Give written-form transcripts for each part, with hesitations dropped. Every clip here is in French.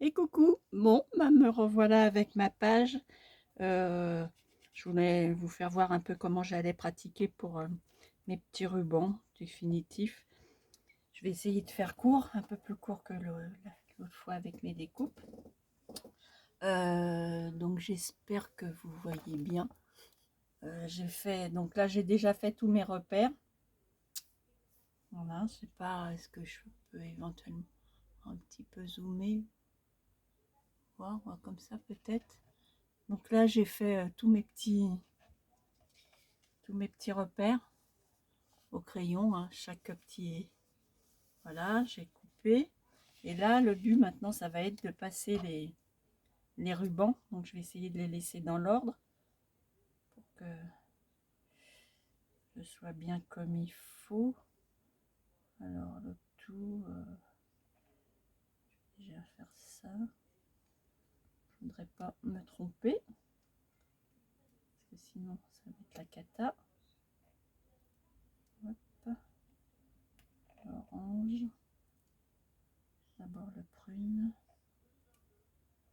Et coucou, bon, me revoilà avec ma page. Je voulais vous faire voir un peu comment j'allais pratiquer pour mes petits rubans définitifs. Je vais essayer de faire court, un peu plus court que l'autre fois avec mes découpes. Donc j'espère que vous voyez bien. Donc là j'ai déjà fait tous mes repères. Voilà, je sais pas, est-ce que je peux éventuellement un petit peu zoomer, voir comme ça peut-être. Donc là j'ai fait tous mes petits repères au crayon, hein, chaque petit, voilà, j'ai coupé. Et là le but maintenant ça va être de passer les rubans, donc je vais essayer de les laisser dans l'ordre pour que je sois bien comme il faut. Alors le tout, je vais déjà faire ça, je voudrais pas me tromper parce que sinon ça va être la cata. Hop. L'orange, d'abord le prune,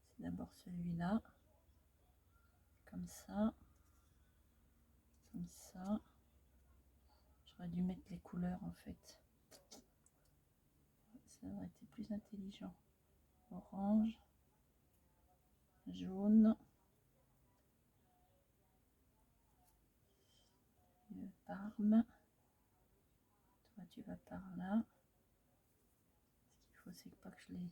c'est d'abord celui-là, comme ça, comme ça. J'aurais dû mettre les couleurs en fait, ça aurait été plus intelligent. Orange, jaune, le parme, toi tu vas par là. Ce qu'il faut c'est pas que je les...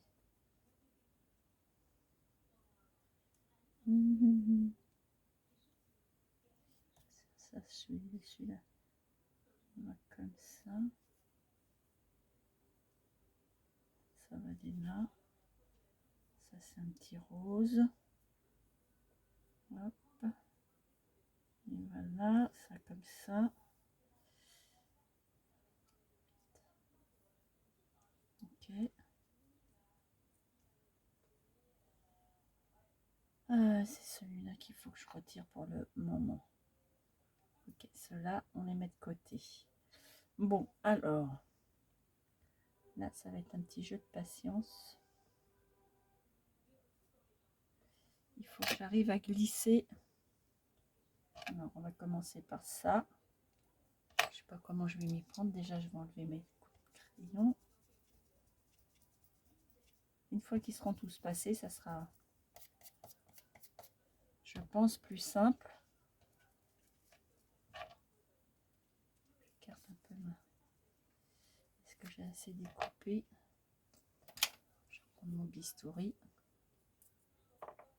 Ça, celui-là, on va comme ça. Ça va aller là. Ça c'est un petit rose. Hop. Et voilà, ça comme ça. Ok. C'est celui-là qu'il faut que je retire pour le moment. Ok, ceux-là, on les met de côté. Bon, alors, là, ça va être un petit jeu de patience. Il faut que j'arrive à glisser. Alors, on va commencer par ça. Je sais pas comment je vais m'y prendre. Déjà, je vais enlever mes crayons. Une fois qu'ils seront tous passés, ça sera, je pense, plus simple. J'écarte un peu ma... Est-ce que j'ai assez découpé? Je vais prendre mon bistouri.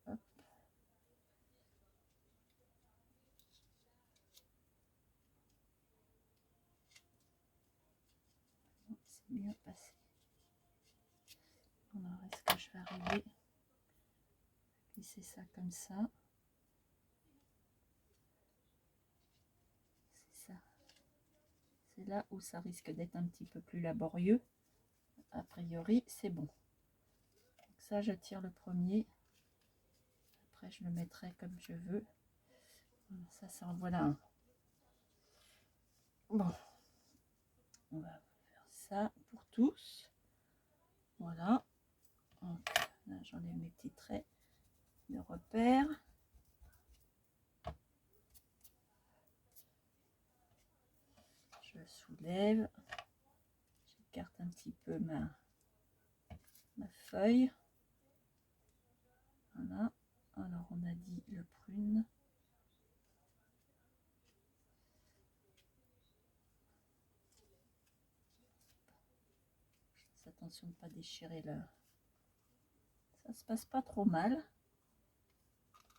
Hop. C'est bien passé. Alors, est-ce que je vais arriver à glisser ça comme ça? C'est ça. C'est là où ça risque d'être un petit peu plus laborieux. A priori, c'est bon. Donc ça, je tire le premier. Après, je le mettrai comme je veux. Ça en voilà un. Bon, on va faire ça pour tous. Voilà. Donc, là, j'enlève mes petits traits de repère. Je soulève. J'écarte un petit peu ma feuille. Voilà. Alors, on a dit le prune. Attention de ne pas déchirer le... Ça se passe pas trop mal,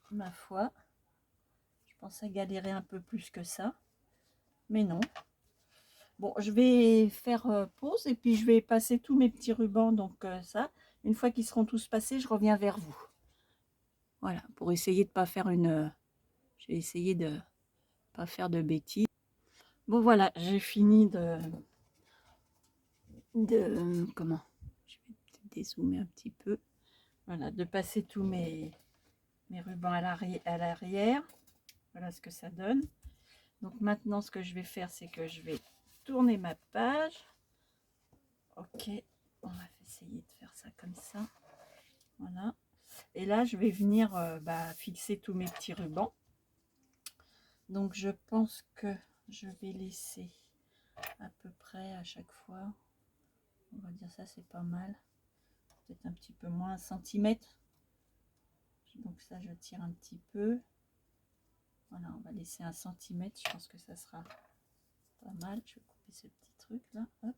ma foi. Je pensais galérer un peu plus que ça, mais non. Bon, je vais faire pause et puis je vais passer tous mes petits rubans. Donc ça, une fois qu'ils seront tous passés, je reviens vers vous. Voilà, pour essayer de pas faire une... je vais essayer de pas faire de bêtises. Bon voilà, j'ai fini comment, je vais dézoomer un petit peu. Voilà, de passer tous mes rubans à l'arrière. Voilà ce que ça donne. Donc maintenant, ce que je vais faire, c'est que je vais tourner ma page. Ok, on va essayer de faire ça comme ça. Voilà. Et là, je vais venir fixer tous mes petits rubans. Donc, je pense que je vais laisser à peu près à chaque fois. On va dire ça, c'est pas mal. Peut-être un petit peu moins, 1 centimètre. Donc ça, je tire un petit peu. Voilà, on va laisser 1 centimètre. Je pense que ça sera pas mal. Je vais couper ce petit truc là. Hop.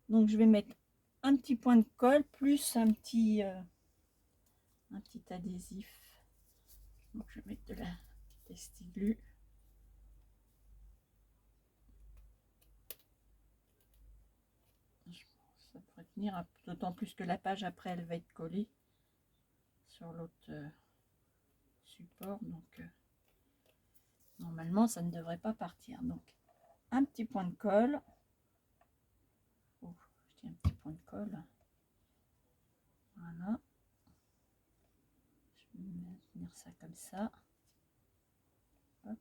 Donc, je vais mettre un petit point de colle plus un petit adhésif. Donc, je vais mettre de la Testiglu. Ça pourrait tenir, d'autant plus que la page après elle va être collée sur l'autre support, donc normalement ça ne devrait pas partir. Donc un petit point de colle. Oh, je dis un petit point de colle. Voilà. Je vais tenir ça comme ça. Hop.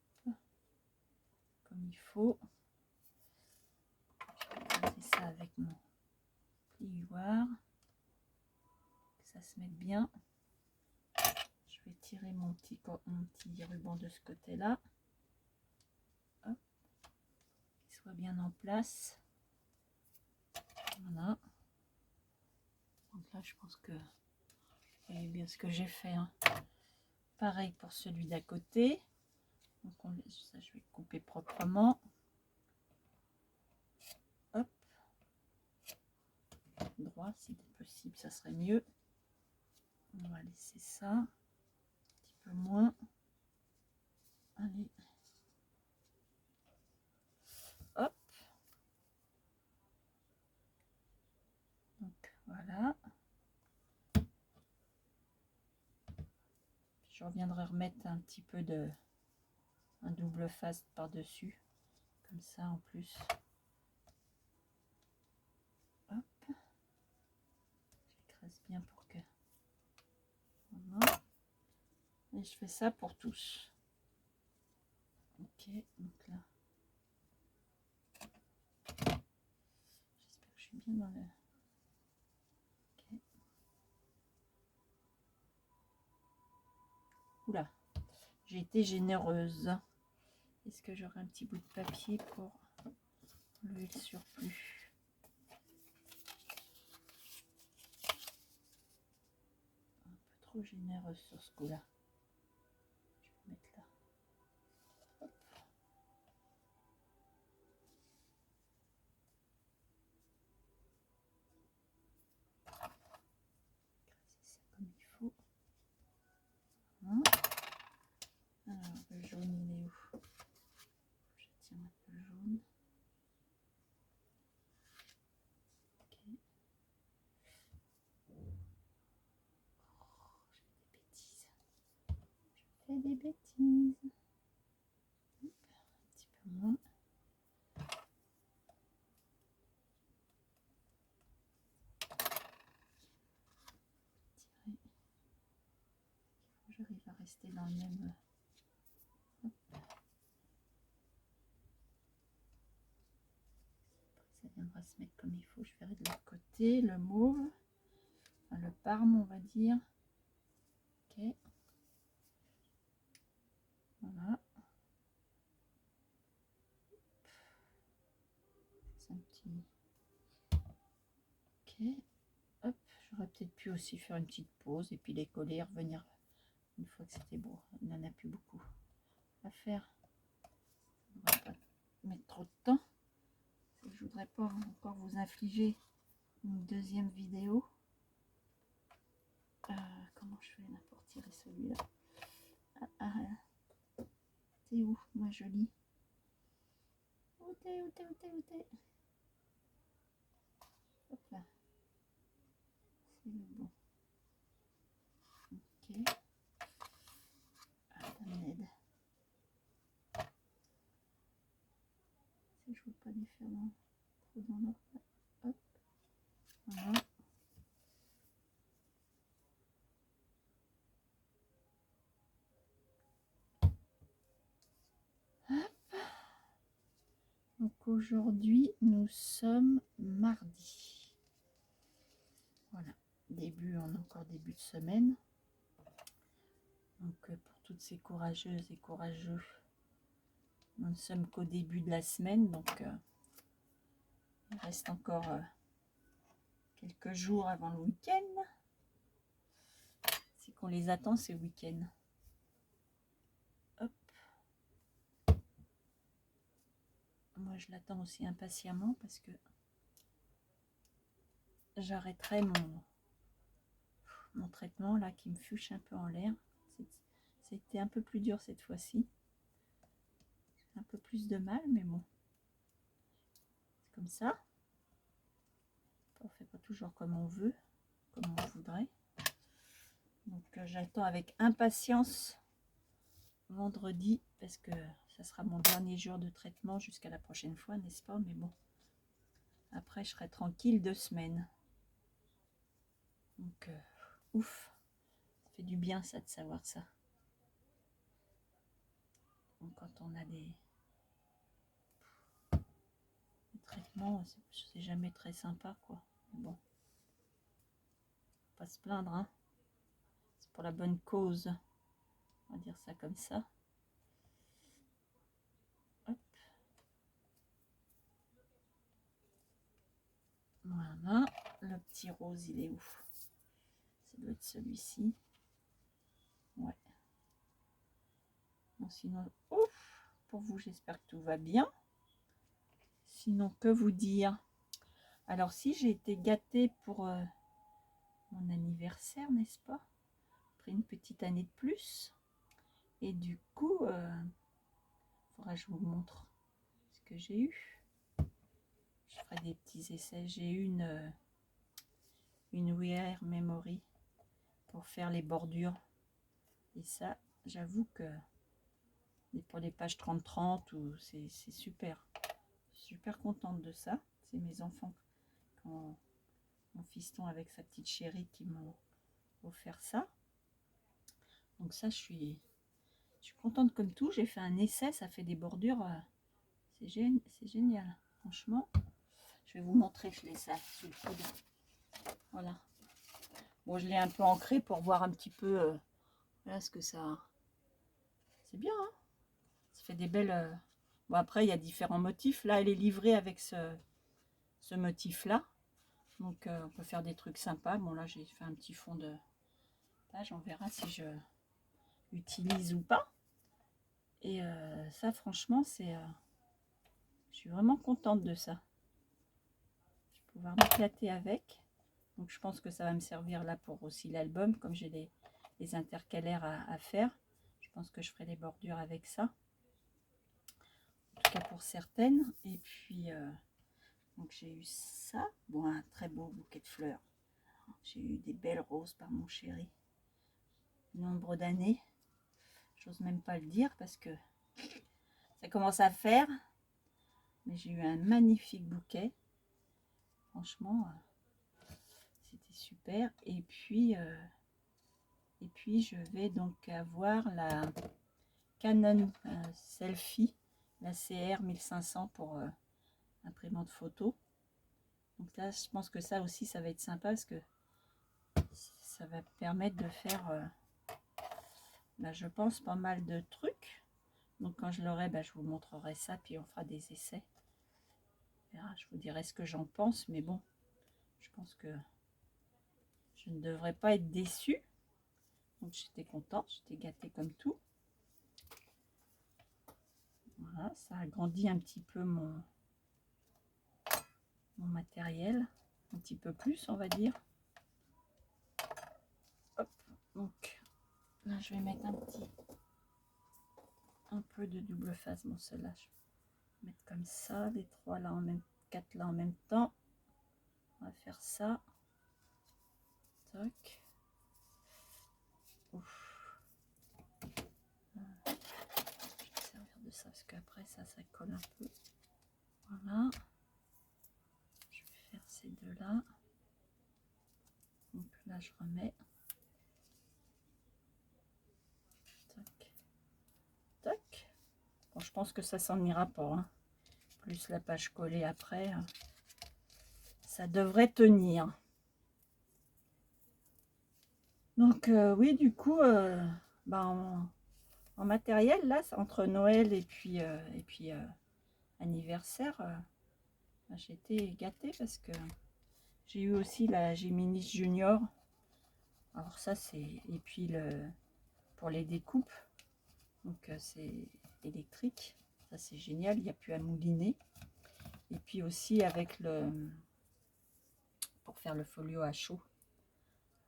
Comme il faut. Je vais passer ça avec mon plioir. Que ça se mette bien. Je vais tirer mon petit ruban de ce côté-là. Hop. Qu'il soit bien en place. Voilà. Donc là, je pense que vous voyez bien ce que j'ai fait. Hein. Pareil pour celui d'à côté. Donc ça, je vais couper proprement. Hop. Droit, si possible, ça serait mieux. On va laisser ça. Un petit peu moins. Allez. Hop. Donc voilà. Je reviendrai remettre un petit peu de un double face par-dessus. Comme ça en plus. Hop. J'écrase bien pour que. Voilà. Et je fais ça pour tous. Ok, donc là. J'espère que je suis bien dans le. Ok. Oula, j'ai été généreuse. Est-ce que j'aurai un petit bout de papier pour enlever le surplus? Un peu trop généreuse sur ce coup-là. Je vais mettre là. Hop. Ça comme il faut. Hein. Alors, le jaune, il est où? Je tire un peu le jaune. Ok. Oh, je fais des bêtises. Hop, un petit peu moins. Tirer. J'arrive à rester dans le même. Hop. Ça viendra se mettre comme il faut. Je verrai de l'autre côté le mauve, enfin, le parme, on va dire. Ok. Voilà. C'est un petit. Ok. Hop. J'aurais peut-être pu aussi faire une petite pause et puis les coller et revenir une fois que c'était beau. Il n'en a plus beaucoup à faire. On va pas mettre trop de temps. Je voudrais pas encore vous infliger une deuxième vidéo. Comment je fais là pour tirer celui-là? T'es où, ma jolie? Où t'es? Hop là. C'est le bon. Ok. Ah, ça m'aide. Si je veux pas les faire trop dans leur. Hop. Voilà. Donc aujourd'hui, nous sommes mardi. Voilà. on est encore début de semaine. Donc pour toutes ces courageuses et courageux, nous ne sommes qu'au début de la semaine, donc il reste encore quelques jours avant le week-end. C'est qu'on les attend ces week-ends. Hop. Moi je l'attends aussi impatiemment parce que j'arrêterai mon traitement là qui me fuche un peu en l'air. C'était un peu plus dur cette fois-ci. Un peu plus de mal, mais bon. C'est comme ça. On fait pas toujours comme on veut, comme on voudrait. Donc j'attends avec impatience vendredi parce que ça sera mon dernier jour de traitement jusqu'à la prochaine fois, n'est-ce pas? Mais bon, après je serai tranquille 2 semaines. Donc ouf, ça fait du bien ça de savoir ça. Donc quand on a des traitements, c'est jamais très sympa quoi. Mais bon, faut pas se plaindre, hein. C'est pour la bonne cause, on va dire ça comme ça. Hop. Voilà, le petit rose il est où? Ça doit être celui-ci. Ouais. Bon, sinon, ouf, pour vous, j'espère que tout va bien. Sinon, que vous dire? Alors, si j'ai été gâtée pour mon anniversaire, n'est-ce pas? Après une petite année de plus. Et du coup, faudra que je vous montre ce que j'ai eu. Je ferai des petits essais. J'ai eu une Wear Memory pour faire les bordures. Et ça, j'avoue que pour les pages 30-30, c'est super. Je suis super contente de ça. C'est mes enfants, quand mon fiston avec sa petite chérie, qui m'ont offert ça. Donc ça, je suis contente comme tout. J'ai fait un essai, ça fait des bordures. C'est génial. Franchement, je vais vous montrer, je l'ai ça sous le coude. Voilà. Bon, je l'ai un peu ancré pour voir un petit peu voilà ce que ça... C'est bien, hein? Ça fait des belles... Bon, après, il y a différents motifs. Là, elle est livrée avec ce motif-là. Donc, on peut faire des trucs sympas. Bon, là, j'ai fait un petit fond de page. On verra si je l'utilise ou pas. Et ça, franchement, c'est... je suis vraiment contente de ça. Je vais pouvoir m'éclater avec. Donc, je pense que ça va me servir là pour aussi l'album. Comme j'ai les intercalaires à faire. Je pense que je ferai les bordures avec ça. En tout cas pour certaines. Et puis... donc j'ai eu ça, bon, un très beau bouquet de fleurs. J'ai eu des belles roses par mon chéri. Nombre d'années, j'ose même pas le dire parce que ça commence à faire. Mais j'ai eu un magnifique bouquet. Franchement, c'était super. Et puis je vais donc avoir la Canon Selfie, la CR 1500 pour imprimante photo. Donc là, je pense que ça aussi, ça va être sympa parce que ça va permettre de faire, bah, je pense, pas mal de trucs. Donc quand je l'aurai, bah, je vous montrerai ça, puis on fera des essais. Je vous dirai ce que j'en pense, mais bon, je pense que je ne devrais pas être déçue. Donc j'étais contente, j'étais gâtée comme tout. Voilà, ça agrandit un petit peu mon matériel, un petit peu plus, on va dire. Hop, donc là je vais mettre un peu de double face. Bon, celle-là, je vais mettre comme ça, les 3 là en même, 4 là en même temps. On va faire ça. Toc. Ouf. Je vais servir de ça parce qu'après ça colle un peu. Voilà. Je vais faire ces deux là. Donc là je remets. Tac. Tac. Bon, je pense que ça s'en ira pas. Hein. Plus la page collée après. Ça devrait tenir. Donc oui, du coup, ben, en matériel, là, entre Noël et puis anniversaire, ben, j'ai été gâtée parce que j'ai eu aussi la Gemini Junior. Alors ça, c'est... Et puis pour les découpes, donc c'est électrique. Ça, c'est génial, il n'y a plus à mouliner. Et puis aussi avec pour faire le folio à chaud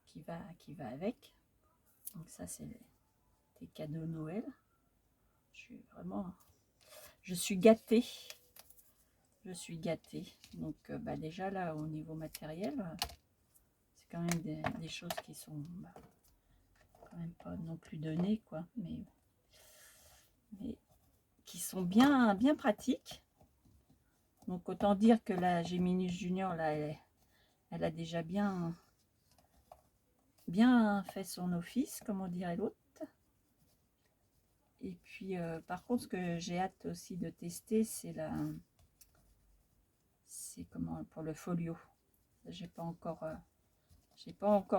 qui va avec. Donc ça, c'est des cadeaux Noël. Je suis gâtée. Je suis gâtée. Donc bah, déjà là, au niveau matériel, c'est quand même des choses qui sont bah, quand même pas non plus données, quoi. Mais qui sont bien, bien pratiques. Donc autant dire que la Géminus Junior, là, elle a déjà bien fait son office, comme on dirait l'autre. Et puis par contre, ce que j'ai hâte aussi de tester, c'est comment pour le folio. J'ai pas encore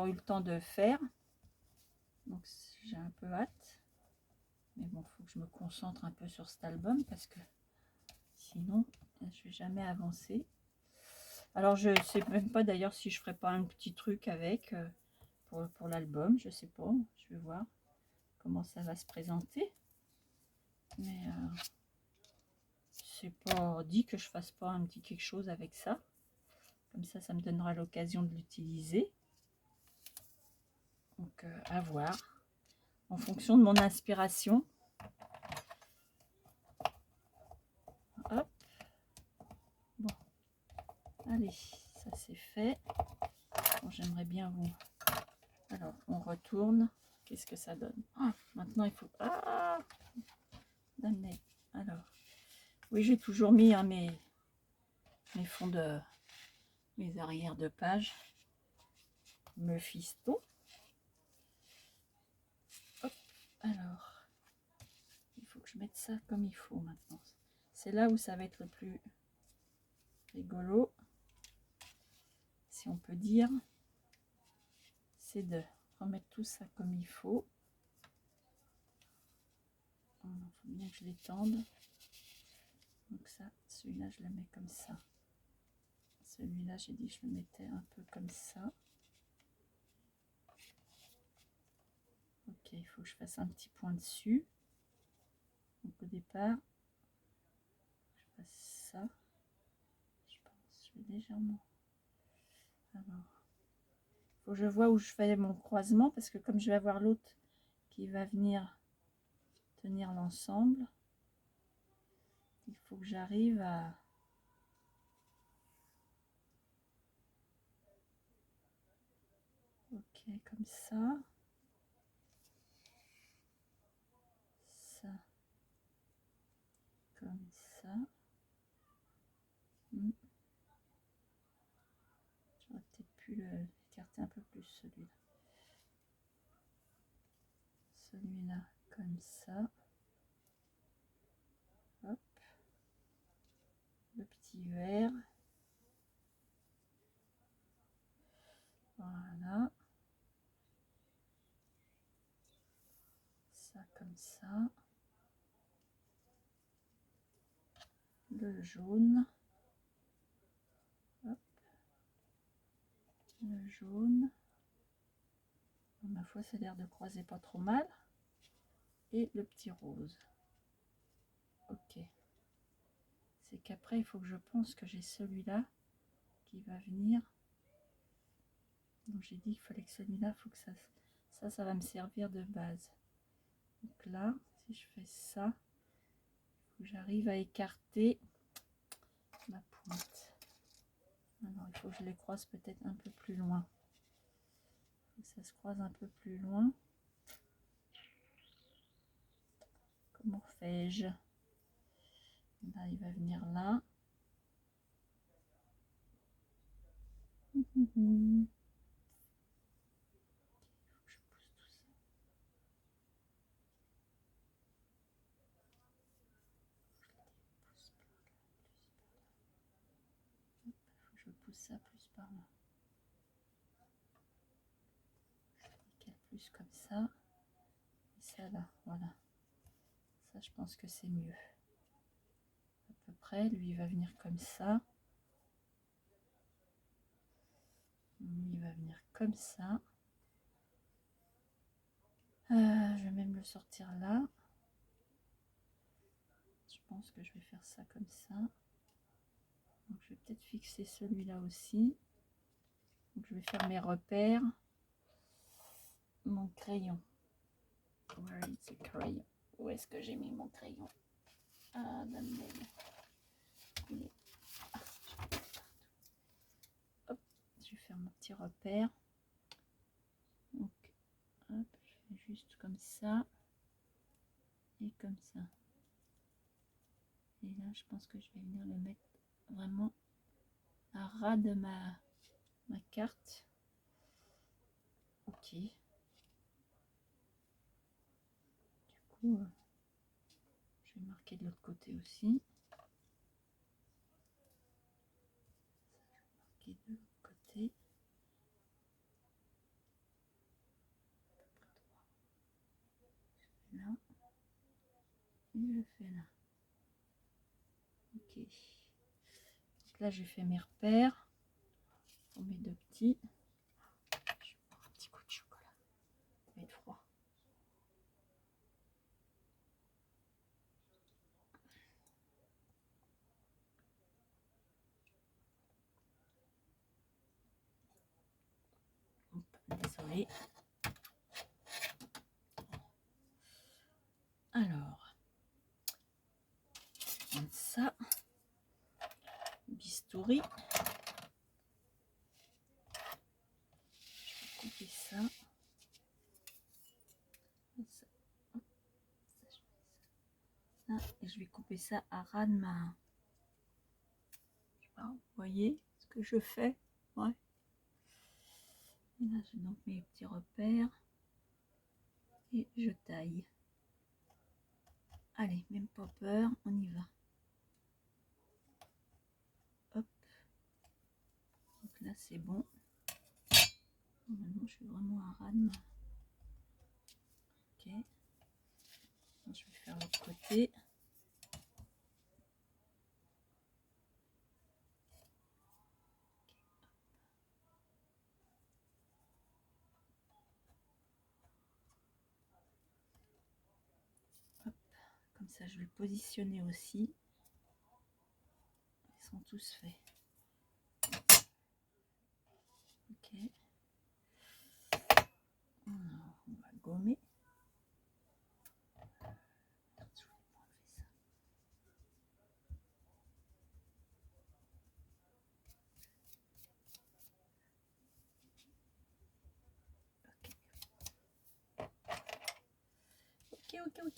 eu le temps de faire, donc j'ai un peu hâte. Mais bon, faut que je me concentre un peu sur cet album parce que sinon, je vais jamais avancer. Alors je sais même pas d'ailleurs si je ferai pas un petit truc avec pour l'album, je sais pas, je vais voir comment ça va se présenter. Mais c'est pas dit que je fasse pas un petit quelque chose avec ça. Comme ça me donnera l'occasion de l'utiliser. Donc à voir. En fonction de mon inspiration. Hop. Bon. Allez, ça c'est fait. Bon, j'aimerais bien vous... Alors, on retourne. Qu'est-ce que ça donne? Ah, maintenant, il faut... Ah, damné. Alors, oui, j'ai toujours mis hein, mes fonds de... mes arrières de page. Me fiston. Hop. Alors, il faut que je mette ça comme il faut maintenant. C'est là où ça va être le plus rigolo, si on peut dire. C'est de remettre tout ça comme il faut. Il faut bien que je l'étende. Donc ça, celui-là, je le mets comme ça. Celui-là, j'ai dit que je le mettais un peu comme ça. Ok, il faut que je fasse un petit point dessus. Donc au départ, je fasse ça. Je pense, je vais légèrement... Alors, il faut que je vois où je fais mon croisement parce que comme je vais avoir l'autre qui va venir tenir l'ensemble, il faut que j'arrive à... Ok, comme ça. Ça. Comme ça. J'aurais peut-être pu l'écarter un peu plus celui-là. Celui-là comme ça. Hop. Le petit verre. Voilà. Ça comme ça. Le jaune. Hop. Le jaune. Ma foi, ça a l'air de croiser pas trop mal. Et le petit rose. Ok. C'est qu'après, il faut que je pense que j'ai celui-là qui va venir. Donc j'ai dit qu'il fallait que celui-là, faut que ça va me servir de base. Donc là, si je fais ça, j'arrive à écarter ma pointe. Alors il faut que je les croise peut-être un peu plus loin. Ça se croise un peu plus loin. Comment fais-je? Là, il va venir là. Je pousse ça plus par là. ça. Et ça là, voilà. Ça, je pense que c'est mieux. À peu près, lui, il va venir comme ça. Lui, il va venir comme ça. Je vais même le sortir là. Je pense que je vais faire ça comme ça. Donc, je vais peut-être fixer celui-là aussi. Donc, je vais faire mes repères. Mon crayon. Where is the crayon? Où est-ce que j'ai mis mon crayon? Ah, il est... Hop, je vais faire mon petit repère. Donc, hop, je fais juste comme ça. Et comme ça. Et là, je pense que je vais venir le mettre vraiment à ras de ma carte. Ok. Du coup, je vais marquer de l'autre côté aussi. Marquer de l'autre côté. Là. Et je fais là. Ok. Donc là, j'ai fait mes repères pour mes deux petits. Je vais prendre un petit coup de chocolat. Il va être froid. Désolée. Alors, je vais prendre ça. Bistouri. Je vais couper ça. Et je vais couper ça à ras de ma... Je sais pas, vous voyez ce que je fais? Ouais. Et là, j'ai donc mes petits repères. Et je taille. Allez, même pas peur, on y va. Hop. Donc là, c'est bon. Maintenant, je suis vraiment à ras de ma... Ok. Je vais faire l'autre côté. Hop. Comme ça, je vais positionner aussi. Ils sont tous faits. Ok. Alors, on va gommer.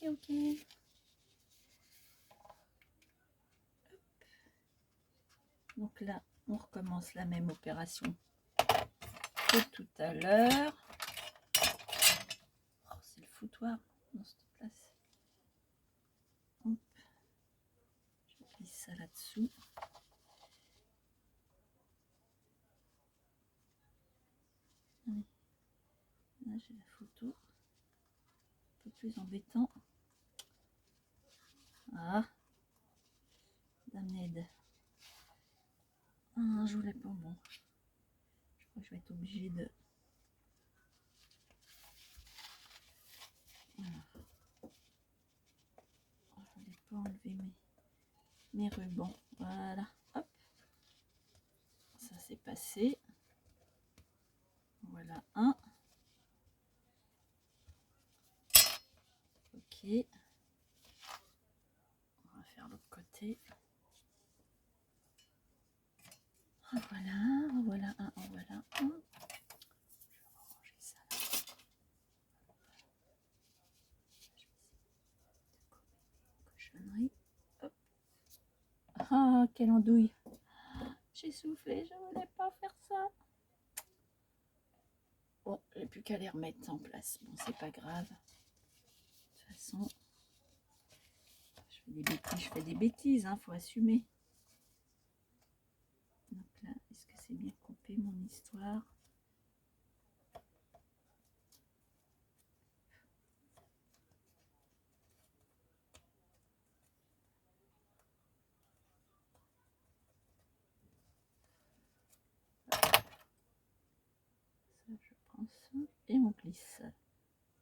Ok. Donc là, on recommence la même opération que tout à l'heure. Oh, c'est le foutoir dans cette place. Hop. Je glisse ça là-dessous. Là, j'ai la photo. Un peu plus embêtant. Ah, Damned. Ah, je voulais pas bon. Je crois que je vais être obligée de... Voilà. Je voulais pas enlever mes rubans. Voilà. Hop. Ça c'est passé. Voilà un. Ok. On va faire l'autre côté. Voilà, voilà un, voilà un. Je vais ranger ça là. Cochonnerie. Hop. Ah, quelle andouille. J'ai soufflé, je voulais pas faire ça. Bon, j'ai plus qu'à les remettre en place. Bon, c'est pas grave. De toute façon, je fais des bêtises, hein, faut assumer. Donc là, est-ce que c'est bien coupé mon histoire? et on glisse,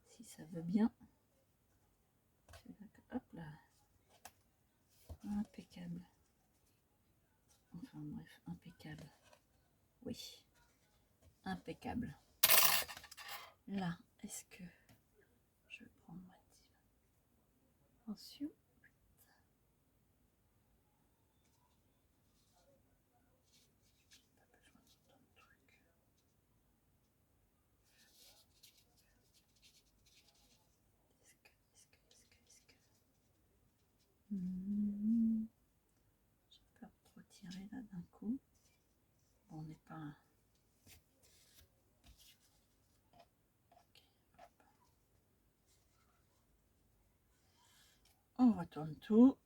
si ça veut bien. Hop là, impeccable. Enfin bref, impeccable. Oui, impeccable. Là, est-ce que je vais prendre ma dimension? J'ai peur de trop tirer là d'un coup. Bon, on n'est pas... On retourne tout.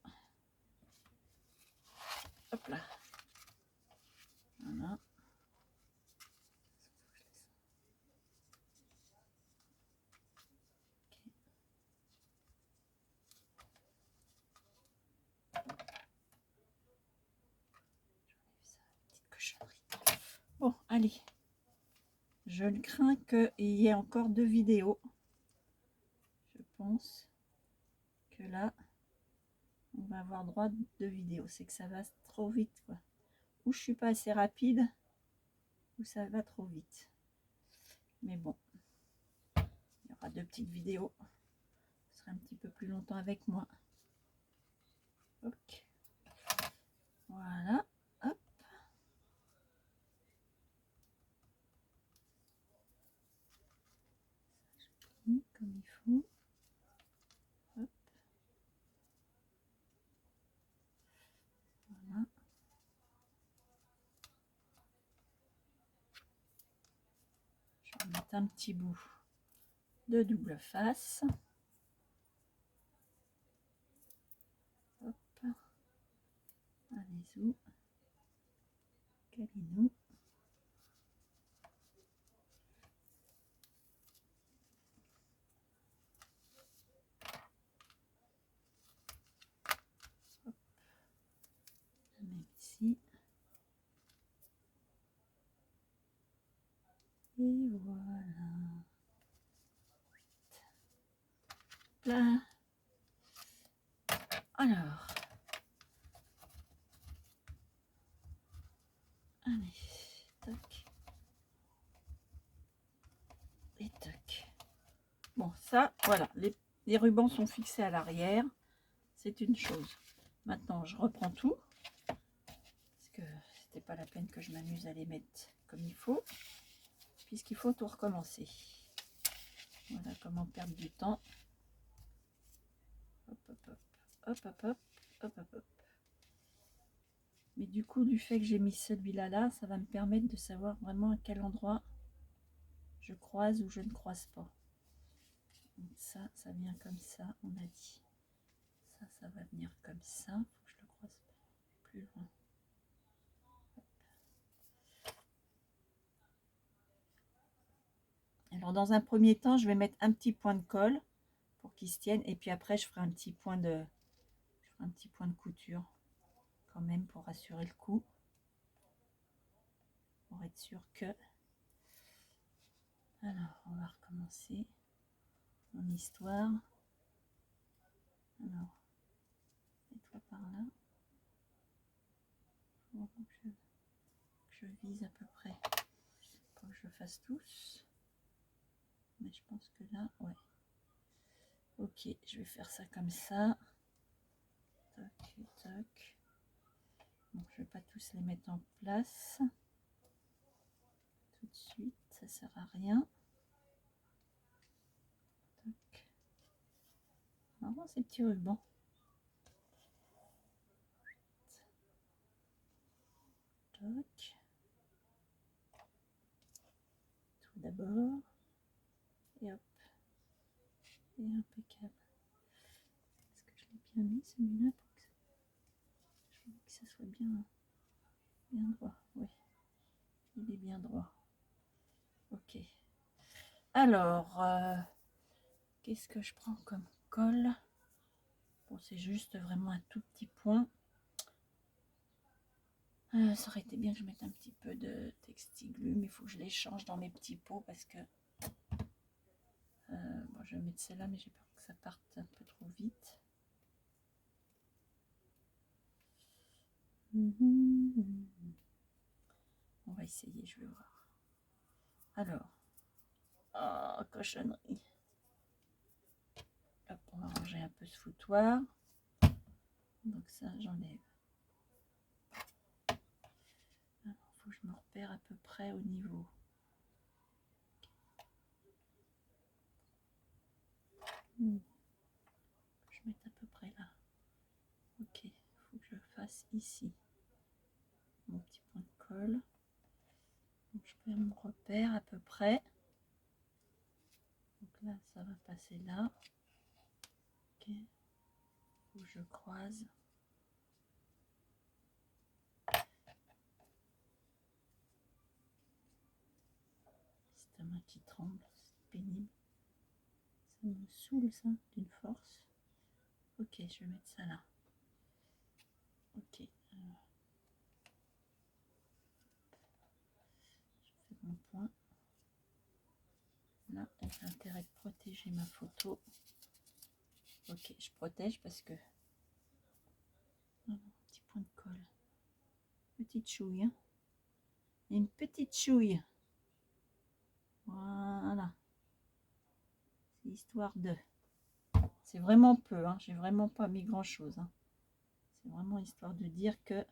Hop là. Voilà. Bon, allez. Je ne crains qu'il y ait encore 2 vidéos. Je pense que là, on va avoir droit de 2 vidéos. C'est que ça va trop vite, quoi. Ou je suis pas assez rapide, ou ça va trop vite. Mais bon, il y aura 2 petites vidéos. Vous serez un petit peu plus longtemps avec moi. Ok. Voilà. Hop. Comme il faut. Hop. Voilà. Je vais mettre un petit bout de double face. Hop. Allez-y. Calez-nous. Même ici. Et voilà. Là. Alors. Allez. Tac. Et tac. Bon, ça, voilà. Les rubans sont fixés à l'arrière. C'est une chose. Maintenant, je reprends tout. Parce que c'était pas la peine que je m'amuse à les mettre comme il faut. Puisqu'il faut tout recommencer. Voilà comment perdre du temps. Hop, hop, hop. Hop, hop, hop. Hop, hop, hop. Mais du coup, du fait que j'ai mis celui-là là, ça va me permettre de savoir vraiment à quel endroit je croise ou je ne croise pas. Donc ça vient comme ça, on a dit. Ça va venir comme ça. Faut que je le croise plus loin. Alors dans un premier temps, je vais mettre un petit point de colle pour qu'il se tienne. Et puis après, je ferai un petit point de couture quand même pour assurer le coup. Pour être sûr que... Alors, on va recommencer mon histoire. Alors, mets-toi par là. Bon, que je vise à peu près. Faut que je le fasse tous. Mais je pense que là, ouais. Ok, je vais faire ça comme ça. Tac, tac. Bon, je vais pas tous les mettre en place. Tout de suite, ça sert à rien. Tac. Marrant ces petits rubans. Tac. Tout d'abord. Et hop. Et impeccable. Est-ce que je l'ai bien mis celui-là pour que ça soit bien droit? Oui, il est bien droit. Ok. Alors, qu'est-ce que je prends comme colle? Bon, c'est juste vraiment un tout petit point. Ça aurait été bien que je mette un petit peu de textiglu, mais il faut que je l'échange dans mes petits pots parce que je vais mettre celle-là, mais j'ai peur que ça parte un peu trop vite. On va essayer, je vais voir. Alors, oh, cochonnerie. Hop, on va ranger un peu ce foutoir. Donc ça, j'enlève. Il faut que je me repère à peu près au niveau. Je mette à peu près là. Ok, il faut que je fasse ici mon petit point de colle. Donc je perds mon repère à peu près. Donc là, ça va passer là. Ok, il faut que je croise. C'est ta main qui tremble, c'est pénible. Ça me saoule ça, d'une force. Ok, je vais mettre ça là. Ok. Je fais mon point. Là, j'ai intérêt de protéger ma photo. Ok, je protège parce que... petit point de colle. Petite chouille. Hein. Une petite chouille. Voilà. C'est histoire de... C'est vraiment peu. Hein. J'ai vraiment pas mis grand chose. Hein. C'est vraiment histoire de dire que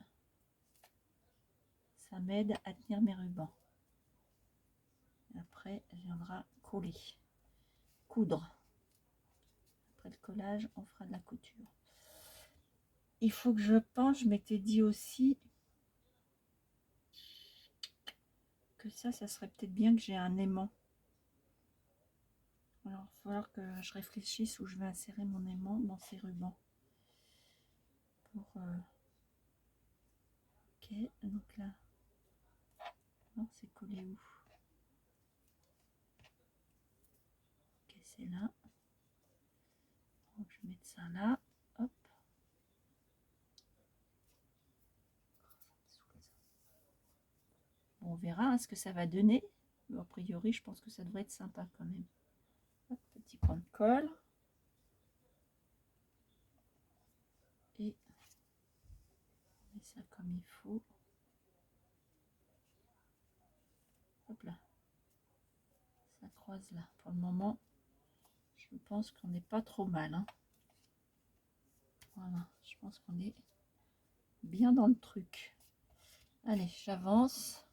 ça m'aide à tenir mes rubans. Et après, viendra coller. Coudre. Après le collage, on fera de la couture. Il faut que je pense, je m'étais dit aussi que ça serait peut-être bien que j'ai un aimant. Alors, il va falloir que je réfléchisse où je vais insérer mon aimant dans ces rubans. Pour, ok, donc là, non, c'est collé où? Ok, c'est là. Donc, je vais mettre ça là. Hop. Bon, on verra hein, ce que ça va donner. A priori, je pense que ça devrait être sympa quand même. Hop, petit point de colle. Et on met ça comme il faut. Hop là. Ça croise là. Pour le moment, je pense qu'on n'est pas trop mal. Hein. Voilà, je pense qu'on est bien dans le truc. Allez, j'avance.